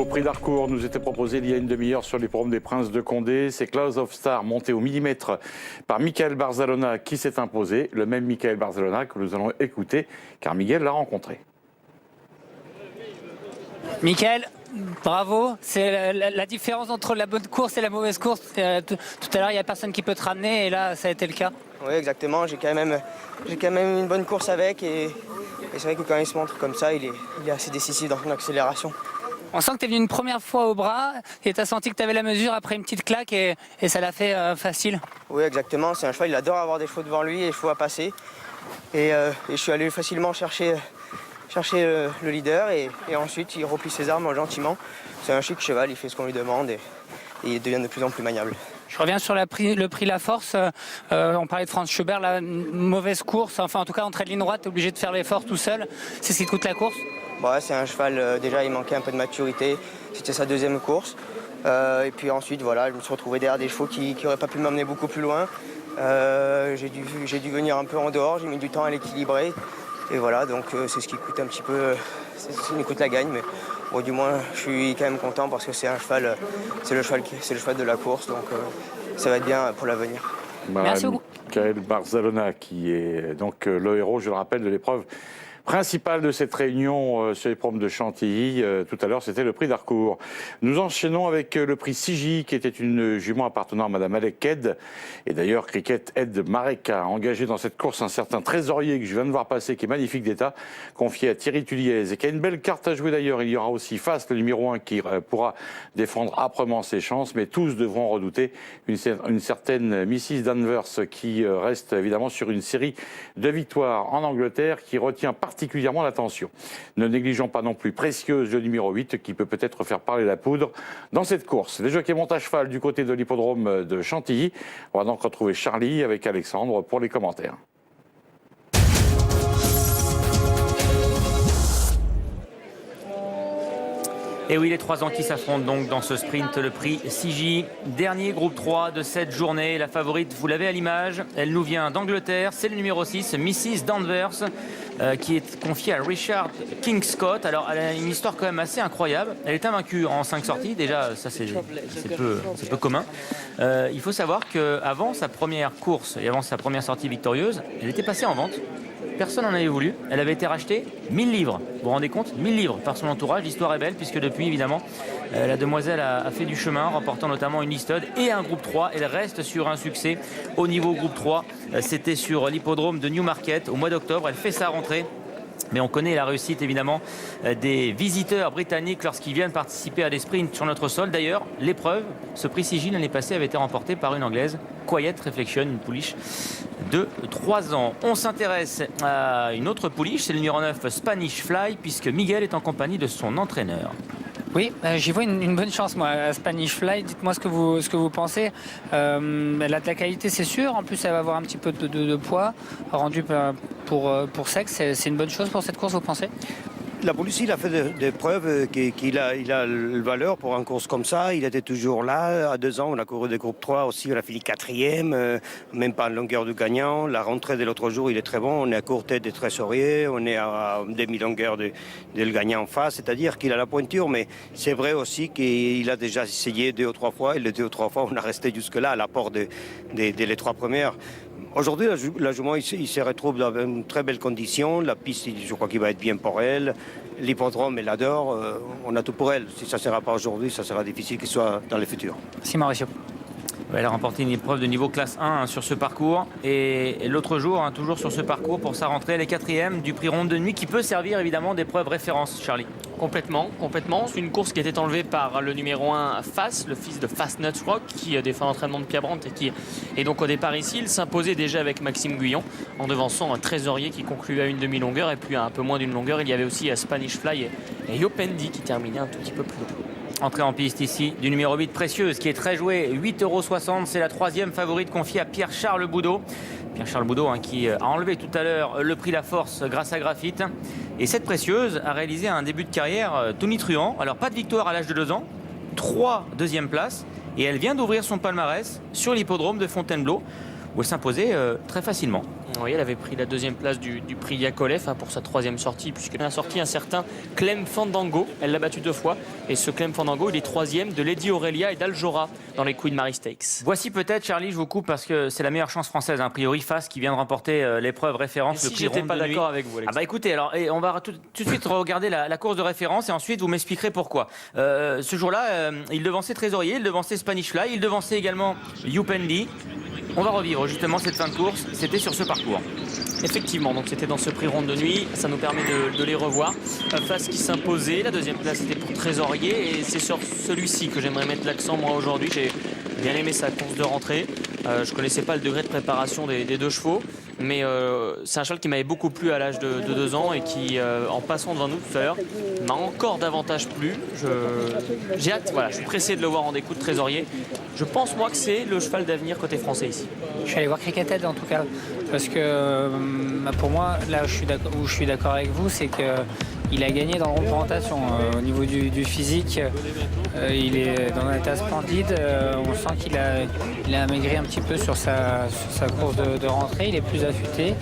prix d'Harcourt nous était proposé il y a une demi-heure sur l'hippodrome des Princes de Condé. C'est Clouds of Star monté au millimètre par Michael Barzalona qui s'est imposé. Le même Michael Barzalona que nous allons écouter car Miguel l'a rencontré. Michael, bravo. C'est la différence entre la bonne course et la mauvaise course. Tout à l'heure, il n'y a personne qui peut te ramener et là, ça a été le cas. Oui, exactement. J'ai quand même une bonne course avec et c'est vrai que quand il se montre comme ça, il est assez décisif dans son accélération. On sent que tu es venu une première fois au bras et tu as senti que tu avais la mesure après une petite claque et ça l'a fait facile. Oui, exactement. C'est un cheval, il adore avoir des chevaux devant lui et des chevaux à passer. Et je suis allé facilement chercher le leader et ensuite il replie ses armes gentiment. C'est un chic cheval, il fait ce qu'on lui demande et il devient de plus en plus maniable. Je reviens sur le prix La Force. On parlait de Franz Schubert, la mauvaise course. Enfin, en tout cas, en trait de ligne droite, tu es obligé de faire l'effort tout seul. C'est ce qui te coûte la course? Ouais, c'est un cheval, déjà, il manquait un peu de maturité. C'était sa deuxième course. Et puis ensuite, voilà, je me suis retrouvé derrière des chevaux qui n'auraient pas pu m'emmener beaucoup plus loin. J'ai dû venir un peu en dehors, j'ai mis du temps à l'équilibrer. Et voilà, donc c'est ce qui coûte un petit peu, c'est ce qui me coûte la gagne. Mais bon, du moins, je suis quand même content parce que c'est un cheval, c'est le cheval de la course. Donc ça va être bien pour l'avenir. Merci beaucoup. Michael Barzalona qui est donc le héros, je le rappelle, de l'épreuve principale de cette réunion sur les promes de Chantilly. Tout à l'heure, c'était le prix d'Harcourt. Nous enchaînons avec le prix Sigi, qui était une jument appartenant à Madame Alec Ed. Et d'ailleurs, Cricket Ed Marek a engagé dans cette course un certain trésorier que je viens de voir passer, qui est magnifique d'état, confié à Thierry Tulliez, et qui a une belle carte à jouer d'ailleurs. Il y aura aussi Fast, le numéro 1, qui pourra défendre âprement ses chances, mais tous devront redouter une certaine Mrs. Danvers, qui reste évidemment sur une série de victoires en Angleterre, qui retient particulièrement l'attention. Ne négligeons pas non plus Précieuse, le numéro 8, qui peut peut-être faire parler la poudre dans cette course. Les jockeys montent à cheval du côté de l'hippodrome de Chantilly. On va donc retrouver Charlie avec Alexandre pour les commentaires. Et oui, les 3 ans qui s'affrontent donc dans ce sprint, le prix Sigi. Dernier groupe 3 de cette journée. La favorite, vous l'avez à l'image, elle nous vient d'Angleterre. C'est le numéro 6, Mrs. Danvers, qui est confiée à Richard Kingscott. Alors, elle a une histoire quand même assez incroyable. Elle est invaincue en 5 sorties. Déjà, ça c'est peu commun. Il faut savoir qu'avant sa première course et avant sa première sortie victorieuse, elle était passée en vente. Personne n'en avait voulu. Elle avait été rachetée 1000 livres. Vous vous rendez compte? 1000 livres par son entourage. L'histoire est belle puisque depuis, évidemment, la demoiselle a fait du chemin, remportant notamment une listode et un groupe 3. Elle reste sur un succès au niveau groupe 3. C'était sur l'hippodrome de Newmarket au mois d'octobre. Elle fait sa rentrée. Mais on connaît la réussite évidemment des visiteurs britanniques lorsqu'ils viennent participer à des sprints sur notre sol. D'ailleurs, l'épreuve, ce prix Sigil l'année passée avait été remporté par une Anglaise, Quiet Reflection, une pouliche de 3 ans. On s'intéresse à une autre pouliche, c'est le numéro 9 Spanish Fly, puisque Miguel est en compagnie de son entraîneur. Oui, j'y vois une bonne chance, moi, à Spanish Fly. Dites-moi ce que vous pensez. Elle a de la qualité, c'est sûr. En plus, elle va avoir un petit peu de poids rendu pour sexe. C'est une bonne chose pour cette course, vous pensez? La police, il a fait des preuves qu'il a la valeur pour une course comme ça. Il était toujours là. À 2 ans, on a couru des groupes 3 aussi. On a fini 4e, même pas en longueur de gagnant. La rentrée de l'autre jour, il est très bon. On est à court tête des trésoriers. On est à demi-longueur de le gagnant en face. C'est-à-dire qu'il a la pointure, mais c'est vrai aussi qu'il a déjà essayé 2 ou 3 fois. Et les 2 ou 3 fois, on a resté jusque-là à l'apport des les 3 premières. Aujourd'hui, la jument, il se retrouve dans une très belle condition. La piste, je crois qu'il va être bien pour elle. L'hippodrome, elle l'adore. On a tout pour elle. Si ça ne sera pas aujourd'hui, ça sera difficile qu'il soit dans le futur. Merci Mauricio. Elle a remporté une épreuve de niveau classe 1 sur ce parcours. Et l'autre jour, toujours sur ce parcours, pour sa rentrée, elle est 4e du prix Ronde de Nuit, qui peut servir évidemment d'épreuve référence, Charlie. Complètement. C'est une course qui était enlevée par le numéro 1 Fast, le fils de Fast Nuts Rock, qui défend l'entraînement de Pierre Brandt et qui est donc au départ ici. Il s'imposait déjà avec Maxime Guyon en devançant un trésorier qui concluait à une demi-longueur. Et puis à un peu moins d'une longueur, il y avait aussi Spanish Fly et Yopendi qui terminaient un tout petit peu plus haut. Entrée en piste ici du numéro 8 Précieuse, qui est très joué, 8,60 €. C'est la 3e favorite confiée à Pierre-Charles Boudot. Pierre-Charles Boudot qui a enlevé tout à l'heure le prix La Force grâce à Graphite. Et cette Précieuse a réalisé un début de carrière tonitruant. Alors pas de victoire à l'âge de 2 ans, 3 deuxièmes places. Et elle vient d'ouvrir son palmarès sur l'hippodrome de Fontainebleau, où elle s'imposait très facilement. Oui, elle avait pris la deuxième place du prix Yakolev pour sa troisième sortie, puisqu'elle a sorti un certain Clem Fandango. Elle l'a battu 2 fois. Et ce Clem Fandango, il est 3e de Lady Aurelia et d'Aljora dans les Queen Mary Stakes. Voici peut-être, Charlie, je vous coupe parce que c'est la meilleure chance française, a priori, Fas qui vient de remporter l'épreuve référence. Et si j'étais pas d'accord avec vous, Alexandre. Ah bah écoutez, alors on va tout de suite regarder la course de référence et ensuite vous m'expliquerez pourquoi. Ce jour-là, il devançait Trésorier, il devançait Spanish Fly, il devançait également Youpendi. On va revivre justement cette fin de course, c'était sur ce parcours. Effectivement, donc c'était dans ce prix ronde de nuit, ça nous permet de les revoir. Face qui s'imposait, la deuxième place était pour Trésorier et c'est sur celui-ci que j'aimerais mettre l'accent moi aujourd'hui. J'ai bien aimé sa course de rentrée, je connaissais pas le degré de préparation des 2 chevaux, mais c'est un cheval qui m'avait beaucoup plu à l'âge de 2 ans et qui, en passant devant nous tout à l'heure, m'a encore davantage plu. J'ai hâte, voilà, je suis pressé de le voir en découte de Trésorier. Je pense moi que c'est le cheval d'avenir côté français ici. Je suis allé voir Cricketed en tout cas, parce que pour moi, là où je suis d'accord avec vous, c'est qu'il a gagné dans la représentation. Au niveau du physique, il est dans un état splendide. On sent qu'il a amaigri un petit peu sur sa course de rentrée, il est plus affûté.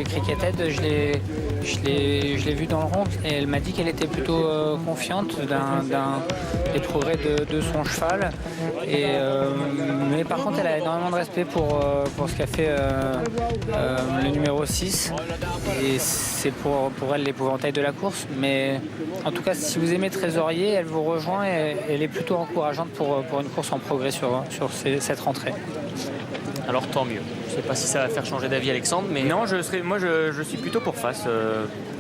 Cricketed, je l'ai vu dans le rond et elle m'a dit qu'elle était plutôt confiante des progrès de son cheval. Mais par contre, elle a énormément de respect pour ce qu'a fait le numéro 6. Et c'est pour elle l'épouvantail de la course. Mais en tout cas, si vous aimez Trésorier, elle vous rejoint et elle est plutôt encourageante pour une course en progrès sur cette rentrée. Alors tant mieux. Je ne sais pas si ça va faire changer d'avis Alexandre, mais Non, je suis plutôt pour Fas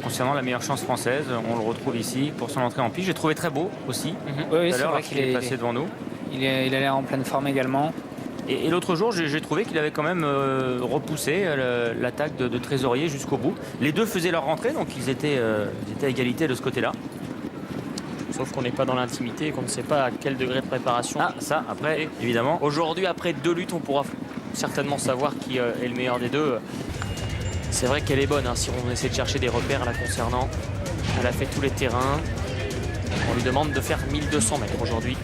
concernant la meilleure chance française. On le retrouve ici pour son entrée en piste. J'ai trouvé très beau aussi. Oui, Tout à c'est l'heure, vrai qu'il est passé devant nous. Il a l'air en pleine forme également. Et l'autre jour, j'ai trouvé qu'il avait quand même repoussé l'attaque de Trésorier jusqu'au bout. Les deux faisaient leur rentrée, donc ils étaient à égalité de ce côté-là. sauf qu'on n'est pas dans l'intimité et qu'on ne sait pas à quel degré de préparation. Ah, ça, après, évidemment. Aujourd'hui, après 2 luttes, on pourra certainement savoir qui est le meilleur des deux. C'est vrai qu'elle est bonne, hein, si on essaie de chercher des repères la concernant. Elle a fait tous les terrains. On lui demande de faire 1200 mètres aujourd'hui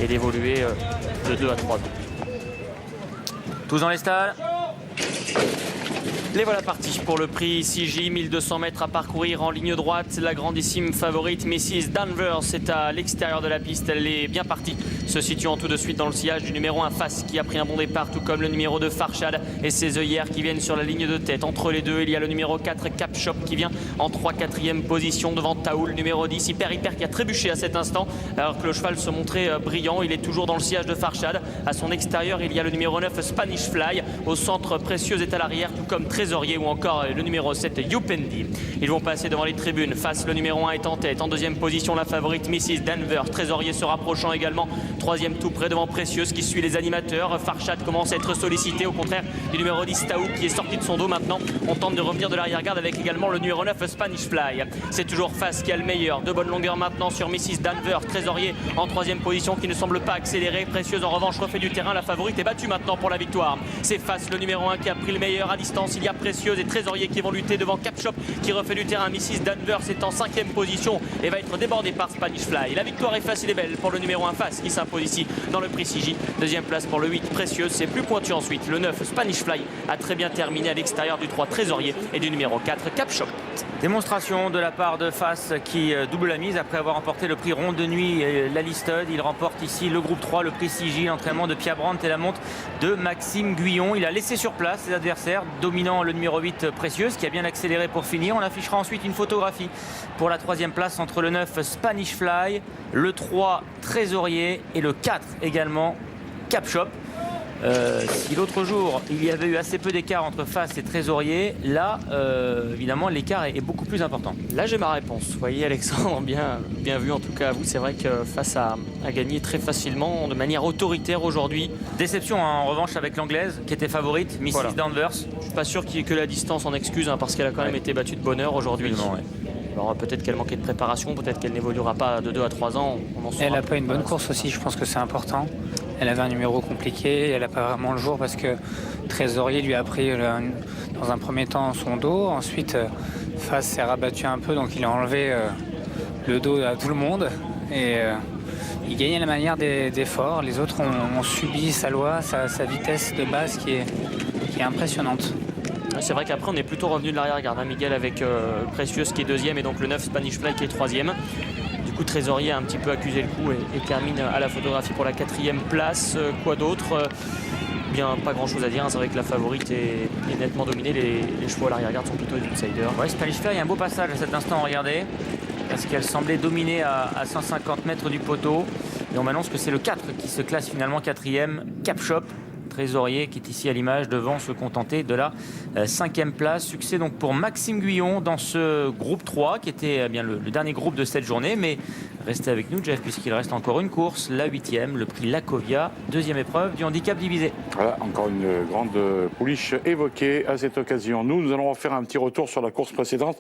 et d'évoluer de 2 à 3 tours. Tous dans les stalles. Les voilà partis pour le prix CJ, 1200 mètres à parcourir en ligne droite. La grandissime favorite Mrs. Danvers est à l'extérieur de la piste. Elle est bien partie, se situant tout de suite dans le sillage du numéro 1 Fas qui a pris un bon départ, tout comme le numéro 2 Farshad et ses œillères qui viennent sur la ligne de tête. Entre les deux, il y a le numéro 4 Cap Shop qui vient en 3/4e position devant Taoul, numéro 10 Hyper qui a trébuché à cet instant alors que le cheval se montrait brillant. Il est toujours dans le sillage de Farshad. À son extérieur, il y a le numéro 9 Spanish Fly. Au centre, Précieuse est à l'arrière, tout comme Trésorier ou encore le numéro 7 Youpendi. Ils vont passer devant les tribunes. Face, le numéro 1 est en tête. En 2e position, la favorite Mrs. Danvers. Trésorier se rapprochant également. 3e tout près devant Précieuse qui suit les animateurs. Farshad commence à être sollicité, au contraire du numéro 10 Taou qui est sorti de son dos maintenant. On tente de revenir de l'arrière-garde avec également le numéro 9 Spanish Fly. C'est toujours Face qui a le meilleur. De bonne longueur maintenant sur Mrs. Danvers. Trésorier en 3e position qui ne semble pas accélérer. Précieuse en revanche refait du terrain. La favorite est battue maintenant pour la victoire. C'est Face, le numéro 1 qui a pris le meilleur à distance. Il y a Précieuse et Trésorier qui vont lutter devant Cap Shop qui refait du terrain. Mrs. Danvers est en 5e position et va être débordée par Spanish Fly. La victoire est facile et belle pour le numéro 1 Face qui s'impose ici dans le prix CJ. 2e place pour le 8 Précieuse, c'est plus pointu ensuite. Le 9 Spanish Fly a très bien terminé à l'extérieur du 3 Trésorier et du numéro 4 Cap Shop. Démonstration de la part de Fas qui double la mise après avoir remporté le prix Ronde de Nuit et la Listed. Il remporte ici le groupe 3, le prix CJ, l'entraînement de Pia Brandt et la monte de Maxime Guyon. Il a laissé sur place ses adversaires, dominant le numéro 8 Précieuse qui a bien accéléré pour finir. On affichera ensuite une photographie pour la 3e place entre le 9 Spanish Fly, le 3 Trésorier et le 4 également Cap Shop. Si l'autre jour il y avait eu assez peu d'écart entre Face et Trésorier, là évidemment l'écart est beaucoup plus important. Là j'ai ma réponse. Vous voyez Alexandre, bien vu en tout cas à vous. C'est vrai que Face a gagné très facilement, de manière autoritaire aujourd'hui. Déception en revanche avec l'anglaise qui était favorite, Mrs. Voilà. Danvers. Je suis pas sûr que la distance en excuse parce qu'elle a quand même été battue de bonne heure aujourd'hui. Alors peut-être qu'elle manquait de préparation, peut-être qu'elle n'évoluera pas de 2 à 3 ans. Elle n'a pas une bonne course aussi, je pense que c'est important. Elle avait un numéro compliqué, elle n'a pas vraiment le jour parce que Trésorier lui a pris dans un premier temps son dos. Ensuite, Face s'est rabattu un peu, donc il a enlevé le dos à tout le monde. Et il gagnait la manière des forts. Les autres ont subi sa loi, sa vitesse de base qui est impressionnante. C'est vrai qu'après on est plutôt revenu de l'arrière-garde, hein, Miguel, avec Précieux qui est deuxième et donc le 9 Spanish Fly qui est troisième. Du coup Trésorier a un petit peu accusé le coup et termine à la photographie pour la 4e place. Quoi d'autre Bien, pas grand chose à dire, hein. C'est vrai que la favorite est nettement dominée, les chevaux à l'arrière-garde sont plutôt des outsiders. Ouais, Spanish Fly, il y a un beau passage à cet instant, regardez, parce qu'elle semblait dominer à 150 mètres du poteau. Et on m'annonce que c'est le 4 qui se classe finalement 4e, Cap Shop. Trésorier qui est ici à l'image devant se contenter de la 5e place. Succès donc pour Maxime Guyon dans ce groupe 3 qui était bien le dernier groupe de cette journée. Mais restez avec nous, Jeff, puisqu'il reste encore une course, la 8e, le prix Lacovia, 2e épreuve du handicap divisé. Voilà, encore une grande pouliche évoquée à cette occasion. Nous allons faire un petit retour sur la course précédente